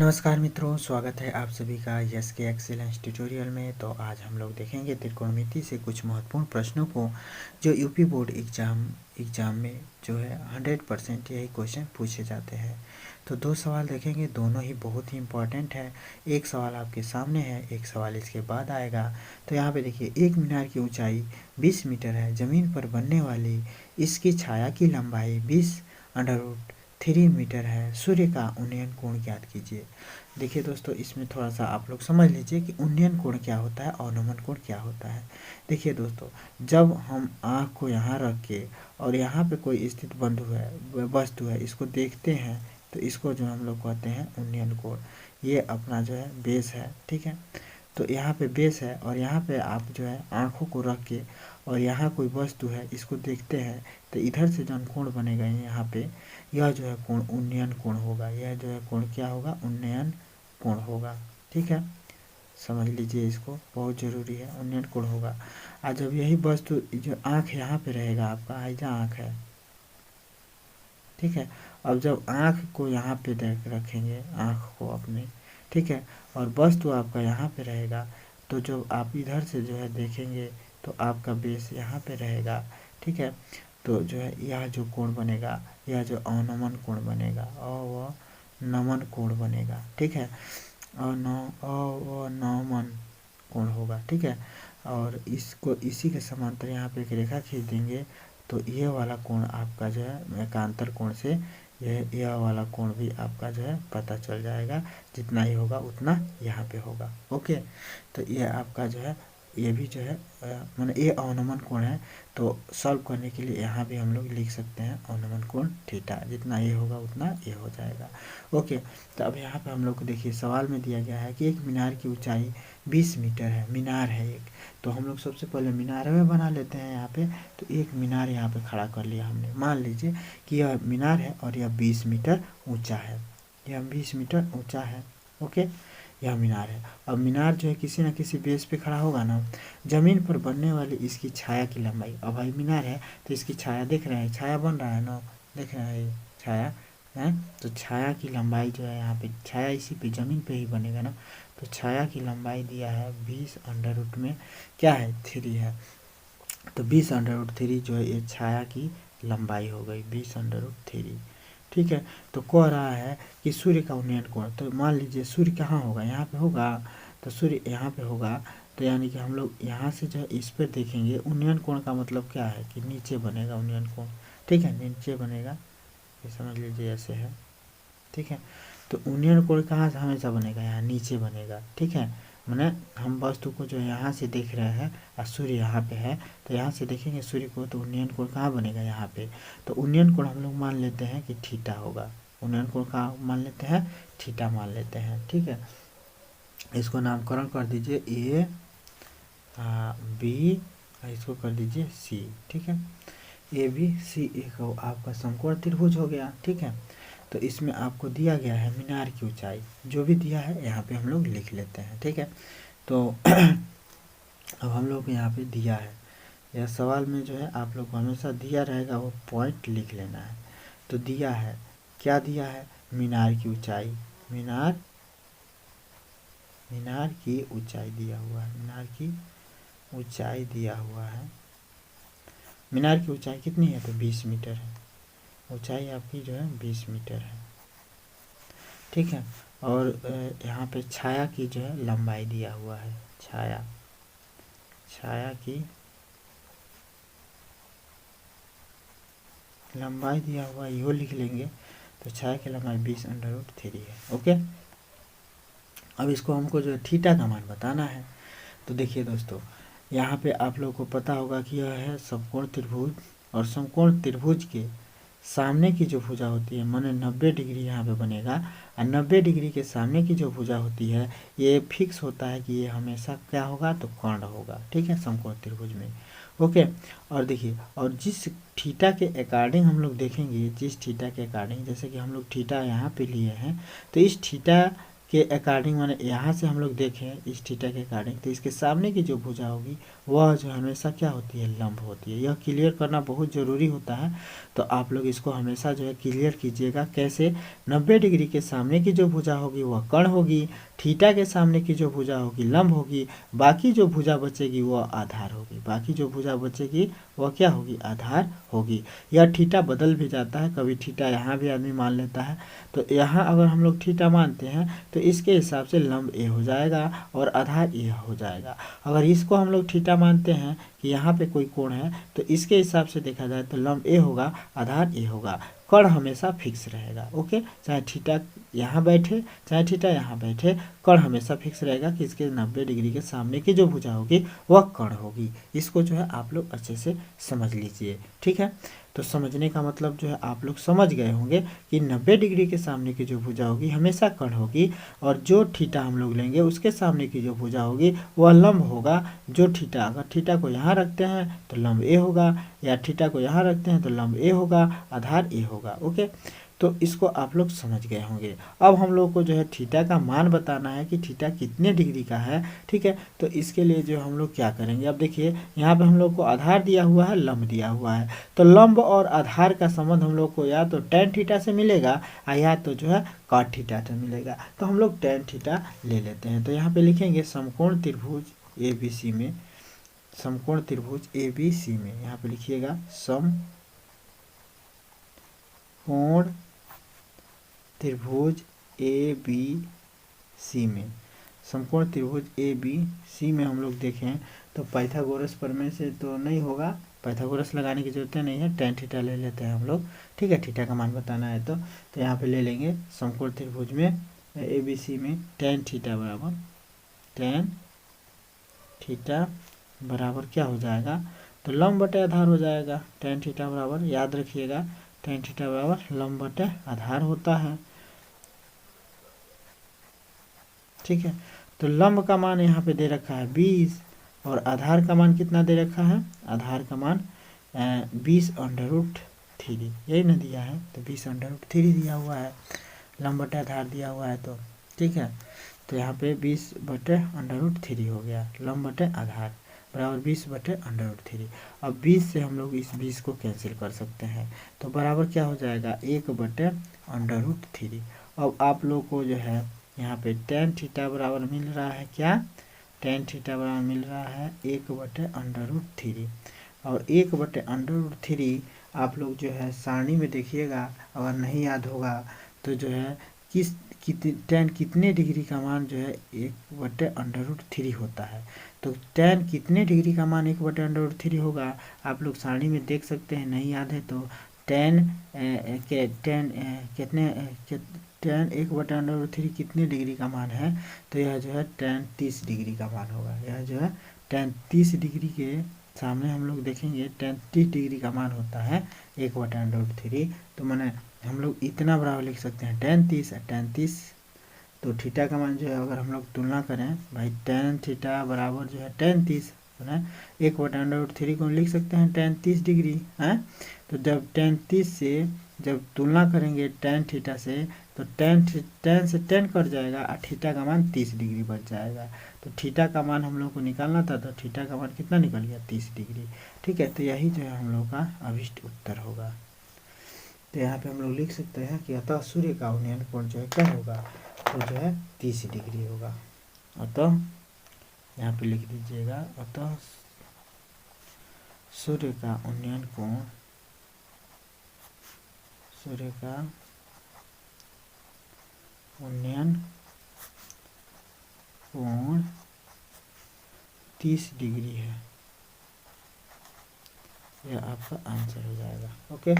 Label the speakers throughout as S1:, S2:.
S1: नमस्कार मित्रों, स्वागत है आप सभी का यस के एक्सीलेंस ट्यूटोरियल में। तो आज हम लोग देखेंगे त्रिकोणमिति से कुछ महत्वपूर्ण प्रश्नों को जो यूपी बोर्ड एग्ज़ाम में जो है 100% यही क्वेश्चन पूछे जाते हैं। तो दो सवाल देखेंगे, दोनों ही बहुत ही इम्पोर्टेंट है। एक सवाल आपके सामने है, एक सवाल इसके बाद आएगा। तो यहाँ पे देखिए, एक मीनार की ऊंचाई 20 मीटर है, ज़मीन पर बनने वाली इसकी छाया की लंबाई 20√3 मीटर है। सूर्य का उन्नयन कोण ज्ञात कीजिए। देखिए दोस्तों, इसमें थोड़ा सा आप लोग समझ लीजिए कि उन्नयन कोण क्या होता है और नमन कोण क्या होता है। देखिए दोस्तों, जब हम आँख को यहाँ रख के और यहाँ पे कोई स्थित वस्तु है इसको देखते हैं, तो इसको जो हम लोग कहते हैं उन्नयन कोण। ये अपना जो है बेस है, ठीक है। तो यहाँ पे बेस है और यहाँ पे आप जो है आँखों को रख के और यहाँ कोई वस्तु है इसको देखते हैं, तो इधर से जो कोण बनेगा यहाँ पे, यह जो है कोण उन्नयन कोण होगा। यह जो है कोण क्या होगा? उन्नयन कोण होगा, ठीक है। समझ लीजिए, इसको बहुत ज़रूरी है, उन्नयन कोण होगा। आज जब यही वस्तु जो आँख यहाँ पे रहेगा, आपका ऐजा आँख है, ठीक है। अब जब आँख को यहाँ पे देख रखेंगे, आँख को अपने, ठीक है, और वस्तु आपका यहाँ पे रहेगा, तो जब आप इधर से जो है देखेंगे तो आपका बेस यहाँ पे रहेगा, ठीक है। तो जो है यह जो कोण बनेगा, यह जो अवनमन कोण बनेगा, अवनमन कोण बनेगा, ठीक है। अवनमन कोण होगा, ठीक है। और इसको इसी के समांतर यहाँ पे एक रेखा खींच देंगे, तो ये वाला कोण आपका जो है एकांतर कोण से यह वाला कोण भी आपका जो है पता चल जाएगा। जितना ही होगा उतना यहाँ पे होगा, ओके। तो ये आपका जो है, ये भी जो है माने ये अवनमन कोण है। तो सॉल्व करने के लिए यहाँ भी हम लोग लिख सकते हैं अवनमन कोण थीटा। जितना ये होगा उतना ये हो जाएगा, ओके। तो अब यहाँ पे हम लोग को देखिए, सवाल में दिया गया है कि एक मीनार की ऊंचाई 20 मीटर है। मीनार है एक, तो हम लोग सबसे पहले मीनार में बना लेते हैं यहाँ पे। तो एक मीनार यहाँ पे खड़ा कर लिया हमने। मान लीजिए कि यह मीनार है और यह 20 मीटर ऊंचा है, यह 20 मीटर ऊंचा है, ओके। यह मीनार है। अब मीनार जो है किसी न किसी बेस पे खड़ा होगा ना। ज़मीन पर बनने वाली इसकी छाया की लंबाई, अब भाई मीनार है तो इसकी छाया देख रहे हैं, छाया बन रहा है ना, देख रहे हैं छाया है। तो छाया की लंबाई जो है यहाँ पे, छाया इसी पे ज़मीन पे ही बनेगा ना। तो छाया की लंबाई दिया है 20 में क्या है 3 है। तो 20√3 जो है ये छाया की लंबाई हो गई, 20√3, ठीक है। तो कह रहा है कि सूर्य का उन्नयन कोण, तो मान लीजिए सूर्य कहाँ होगा, यहाँ पे होगा। तो सूर्य यहाँ पे होगा, तो यानी कि हम लोग यहाँ से जो है इस पर देखेंगे। उन्नयन कोण का मतलब क्या है कि नीचे बनेगा उन्नयन कोण, ठीक है, नीचे बनेगा। ये समझ लीजिए ऐसे है, ठीक है। तो उन्नयन कोण कहाँ से हमेशा बनेगा? यहाँ नीचे बनेगा, ठीक है। मैंने हम वस्तु को जो यहाँ से देख रहे हैं और सूर्य यहाँ पे है, तो यहाँ से देखेंगे सूर्य को, तो उन्नयन कोण कहाँ बनेगा? यहाँ पे। तो उन्नयन कोण हम लोग मान लेते हैं कि थीटा होगा। उन्नयन कोण कहाँ मान लेते हैं? थीटा मान लेते हैं, ठीक है। इसको नामकरण कर दीजिए ए बी, इसको कर दीजिए सी, ठीक है। ए बी सी एक आपका समकोण त्रिभुज हो गया, ठीक है। तो इसमें आपको दिया गया है मीनार की ऊंचाई, जो भी दिया है यहाँ पे हम लोग लिख लेते हैं, ठीक है। तो अब हम लोग को यहाँ पे दिया है, यह सवाल में जो है आप लोग को हमेशा दिया रहेगा, वो पॉइंट लिख लेना है। तो दिया है, क्या दिया है? मीनार की ऊंचाई, मीनार की ऊंचाई दिया हुआ है, मीनार की ऊंचाई दिया हुआ है। मीनार की ऊंचाई कितनी है? तो 20 मीटर है। ऊंचाई आपकी जो है 20 मीटर है, ठीक है। और यहाँ पे छाया की जो है लंबाई दिया हुआ है, छाया की लंबाई दिया हुआ है, यो लिख लेंगे। तो छाया की लंबाई 20√3 है, ओके। अब इसको हमको जो है थीटा का मान बताना है। तो देखिए दोस्तों, यहाँ पे आप लोग को पता होगा कि यह है समकोण त्रिभुज, और समकोण त्रिभुज के सामने की जो भुजा होती है, माने 90 डिग्री यहाँ पे बनेगा, और 90 डिग्री के सामने की जो भुजा होती है, ये फिक्स होता है कि ये हमेशा क्या होगा? तो कर्ण होगा, ठीक है, समकोण त्रिभुज में, ओके। और देखिए, और जिस थीटा के अकॉर्डिंग हम लोग देखेंगे, जिस थीटा के अकॉर्डिंग, जैसे कि हम लोग थीटा यहाँ पे लिए हैं, तो इस थीटा के अकॉर्डिंग माने यहाँ से हम लोग देखें इस थीटा के अकॉर्डिंग, तो इसके सामने की जो भुजा होगी वह जो हमेशा क्या होती है, लंब होती है। यह क्लियर करना बहुत ज़रूरी होता है, तो आप लोग इसको हमेशा जो है क्लियर कीजिएगा। कैसे? 90 डिग्री के सामने की जो भुजा होगी वह कर्ण होगी, थीटा के सामने की जो भुजा होगी लंब होगी, बाकी जो भुजा बचेगी वह आधार होगी। बाकी जो भुजा बचेगी वह क्या होगी, आधार होगी। यह थीटा बदल भी जाता है, कभी थीटा यहाँ भी आदमी मान लेता है, तो यहाँ अगर हम लोग थीटा मानते हैं तो इसके हिसाब से लंब ए हो जाएगा और आधार ए हो जाएगा। अगर इसको हम लोग थीटा मानते हैं कि यहाँ पे कोई कोण है, तो इसके हिसाब से देखा जाए तो लंब ए होगा, आधार ए होगा। कर्ण हमेशा फिक्स रहेगा। ओके, चाहे थीटा यहाँ बैठे चाहे थीटा यहाँ बैठे, कर्ण हमेशा फिक्स रहेगा कि इसके 90 डिग्री के सामने की जो भुजा होगी वह कर्ण होगी। इसको जो है आप लोग अच्छे से समझ लीजिए, ठीक है। तो समझने का मतलब जो है आप लोग समझ गए होंगे कि 90 डिग्री के सामने की जो भुजा होगी हमेशा कर्ण होगी, और जो थीटा हम लोग लेंगे उसके सामने की जो भुजा होगी वह लंब होगा। जो थीटा, अगर थीटा को यहाँ रखते हैं तो लंब ए होगा, या थीटा को यहाँ रखते हैं तो लंब ए होगा, आधार ए होगा। ओके, तो इसको आप लोग समझ गए होंगे। अब हम लोग को जो है थीटा का मान बताना है कि थीटा कितने डिग्री का है, ठीक है। तो इसके लिए जो हम लोग क्या करेंगे, अब देखिए यहाँ पे हम लोग को आधार दिया हुआ है, लंब दिया हुआ है, तो लंब और आधार का संबंध हम लोग को या तो tan थीटा से मिलेगा या तो जो है cot थीटा से मिलेगा। तो हम लोग tan थीटा ले लेते हैं। तो यहाँ पे लिखेंगे समकोण त्रिभुज ABC में, समकोण त्रिभुज ABC में, यहाँ पे लिखिएगा समकोण त्रिभुज ABC में, समकोण त्रिभुज ABC में हम लोग देखें तो पाइथागोरस प्रमेय से तो नहीं होगा, पाइथागोरस लगाने की जरूरत नहीं है, tan थीटा ले लेते हैं हम लोग, ठीक है। थीटा का मान बताना है तो यहाँ पे ले लेंगे समकोण त्रिभुज में ABC में tan थीटा बराबर, tan थीटा बराबर क्या हो जाएगा, तो लंब बटे आधार हो जाएगा। tan थीटा बराबर, याद रखिएगा, tan थीटा बराबर लंब बटे आधार होता है, ठीक है। तो लंब का मान यहाँ पे दे रखा है 20 और आधार का मान कितना दे रखा है, आधार का मान 20√3, यही ना दिया है, तो 20√3 दिया हुआ है, लंब बटे आधार दिया हुआ है, तो ठीक है। तो यहाँ पे 20/√3 हो गया, लंब बटे आधार बराबर 20/√3। अब 20 से हम लोग इस 20 को कैंसिल कर सकते हैं, तो बराबर क्या हो जाएगा, 1/√3। अब आप लोग को जो है यहाँ पे tan थीटा बराबर मिल रहा है क्या, tan थीटा बराबर मिल रहा है 1/√3, और 1/√3 आप लोग जो है सारणी में देखिएगा, अगर नहीं याद होगा तो जो है tan कितने डिग्री का मान जो है 1/√3 होता है। तो tan कितने डिग्री का मान 1/√3 होगा, आप लोग सारणी में देख सकते हैं, नहीं याद है तो tan tan 1/√3 कितने डिग्री का मान है, तो यह जो है tan 30 डिग्री का मान होगा। यह जो है tan 30 डिग्री के सामने हम लोग देखेंगे tan 30 डिग्री का मान होता है 1/√3। तो मैंने हम लोग इतना बराबर लिख सकते हैं tan 30, तो थीटा का मान जो है अगर हम लोग तुलना करें भाई, tan थीटा बराबर जो है tan 30 है, 1/√3 को लिख सकते हैं tan 30 डिग्री है। तो जब tan 30 से जब तुलना करेंगे tan थीटा से, तो tan से tan कट जाएगा और थीटा का मान 30 डिग्री बच जाएगा। तो थीटा का मान हम लोग को निकालना था, तो थीटा का मान कितना निकल गया, 30 डिग्री, ठीक है। तो यही जो है हम लोग का अभिष्ट उत्तर होगा। तो यहाँ पे हम लोग लिख सकते हैं कि अतः सूर्य का उन्नयन कोण जो है क्या होगा, तो जो है 30 डिग्री होगा। अतः यहाँ पे लिख दीजिएगा, अतः सूर्य का उन्नयन कोण, सूर्य का उन्नयन कोण 30 डिग्री है, यह आपका आंसर हो जाएगा। ओके,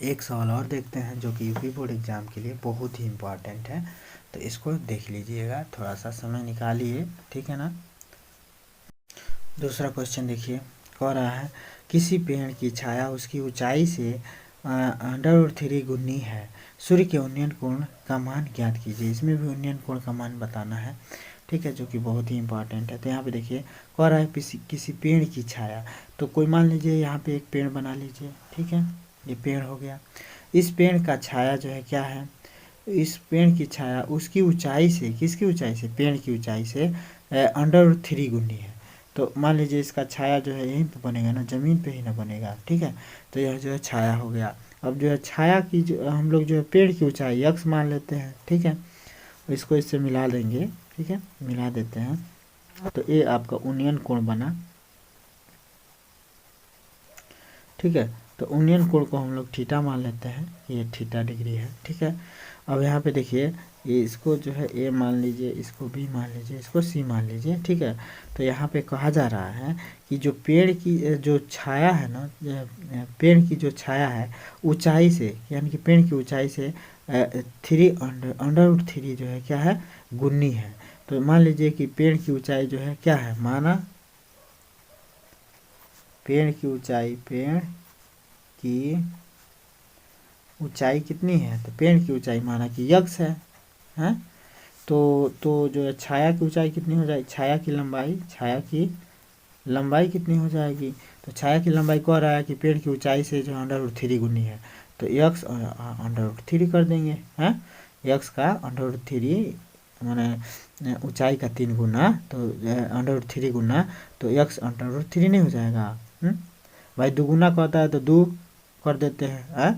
S1: एक सवाल और देखते हैं जो कि यूपी बोर्ड एग्जाम के लिए बहुत ही इम्पोर्टेंट है, तो इसको देख लीजिएगा, थोड़ा सा समय निकालिए, ठीक है ना। दूसरा क्वेश्चन देखिए, कह रहा है किसी पेड़ की छाया उसकी ऊंचाई से √3 गुनी है, सूर्य के उन्नयन कोण का मान ज्ञात कीजिए। इसमें भी उन्नयन कोण का मान बताना है, ठीक है, जो कि बहुत ही इंपॉर्टेंट है। तो यहाँ पे देखिए कह रहा है किसी पेड़ की छाया, तो कोई मान लीजिए यहाँ पे एक पेड़ बना लीजिए, ठीक है, ये पेड़ हो गया। इस पेड़ का छाया जो है क्या है, इस पेड़ की छाया उसकी ऊंचाई से, किसकी ऊंचाई से, पेड़ की ऊंचाई से √3 गुनी है। तो मान लीजिए इसका छाया जो है यहीं पे बनेगा ना, ज़मीन पे ही ना बनेगा, ठीक है। तो यह जो है छाया हो गया। अब जो है छाया की जो हम लोग जो है पेड़ की ऊंचाई x मान लेते हैं, ठीक है। इसको इससे मिला देंगे, ठीक है, मिला देते हैं। तो ये आपका उन्नयन कोण बना, ठीक है। तो उन्नयन कोण को हम लोग थीटा मान लेते हैं, ये थीटा डिग्री है, ठीक है। अब यहाँ पे देखिए, ये इसको जो है ए मान लीजिए, इसको बी मान लीजिए, इसको सी मान लीजिए, ठीक है। तो यहाँ पे कहा जा रहा है कि जो पेड़ की जो छाया है ना, पेड़ की जो छाया है ऊंचाई से, यानी कि पेड़ की ऊंचाई से 3 अंडर रूट 3 जो है क्या है, गुनी है। तो मान लीजिए कि पेड़ की ऊंचाई जो है क्या है, माना पेड़ की ऊंचाई कितनी है, तो पेड़ की ऊंचाई माना कि यक्स है, हैं। तो जो है छाया की ऊंचाई कितनी हो जाएगी, छाया की लंबाई कितनी हो जाएगी। तो छाया की लंबाई कह रहा है कि पेड़ की ऊंचाई से जो अंडर रूट 3 गुनी है, तो यक्स अंडर रूट 3 कर देंगे, हैं। यक्स का अंडर रूट 3 मैंने ऊंचाई का 3 गुना, तो अंडर रूट 3 गुना, तो यक्स अंडर रूट 3 नहीं हो जाएगा। भाई दुगुना कहता है तो 2 कर देते हैं,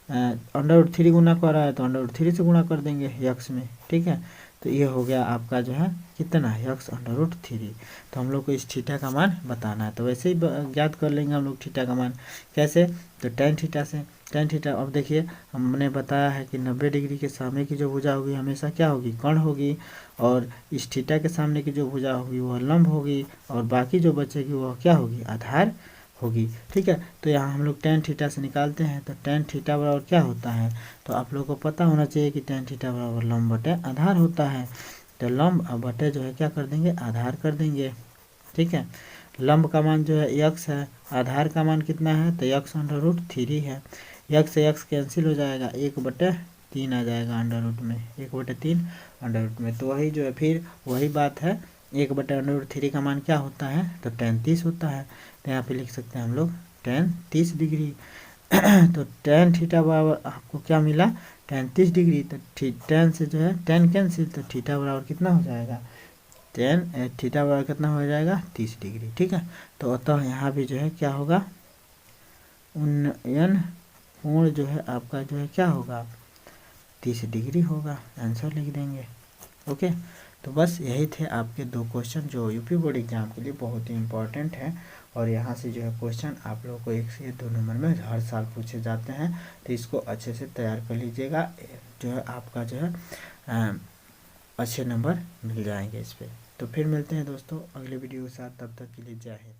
S1: अंडर रूट 3 गुना कर रहा है तो अंडर रूट 3 से गुना कर देंगे यक्स में, ठीक है। तो ये हो गया आपका जो है कितना, यक्स अंडर रूट 3। तो हम लोग को इस थीटा का मान बताना है, तो वैसे ही ज्ञात कर लेंगे हम लोग थीटा का मान कैसे, तो टेन थीटा से। टेन थीटा, अब देखिए हमने बताया है कि 90 डिग्री के सामने की जो भुजा होगी हमेशा क्या होगी, कर्ण होगी, और इस थीटा के सामने की जो भुजा होगी वह लंब होगी, और बाकी जो बचेगी वह क्या होगी, आधार होगी, ठीक है। तो यहाँ हम लोग टेन थीटा से निकालते हैं, तो टेन थीटा बराबर क्या होता है, तो आप लोगों को पता होना चाहिए कि टेन थीटा बराबर लंब बटे आधार होता है। तो लंब बटे जो है क्या कर देंगे, आधार कर देंगे, ठीक है। लंब का मान जो है यक्स है, आधार का मान कितना है, तो यक्स अंडर रूट 3 है। यक्स से यक्स कैंसिल हो जाएगा, 1/3 आ जाएगा अंडर रूट में, 1/3 अंडर रूट में। तो वही जो है फिर वही बात है, 1/√3 का मान क्या होता है, तो टेन 30 होता है। तो यहाँ पे लिख सकते हैं हम लोग टेन 30 डिग्री। तो टेन थीटा बराबर आपको क्या मिला, टेन 30 डिग्री। तो टेन से जो है टेन कैंसिल, तो थीटा बराबर कितना हो जाएगा, थीटा बराबर कितना हो जाएगा, 30 डिग्री, ठीक है। तो अतः यहाँ भी जो है क्या होगा, उन्नयन कोण जो है आपका जो है क्या होगा, 30 डिग्री होगा, आंसर लिख देंगे। ओके, तो बस यही थे आपके 2 क्वेश्चन जो यूपी बोर्ड एग्जाम के लिए बहुत ही इम्पोर्टेंट है, और यहाँ से जो है क्वेश्चन आप लोगों को 1 से 2 नंबर में हर साल पूछे जाते हैं। तो इसको अच्छे से तैयार कर लीजिएगा, जो है आपका जो है अच्छे नंबर मिल जाएंगे इस पर। तो फिर मिलते हैं दोस्तों अगले वीडियो के साथ, तब तक के लिए जय हिंद।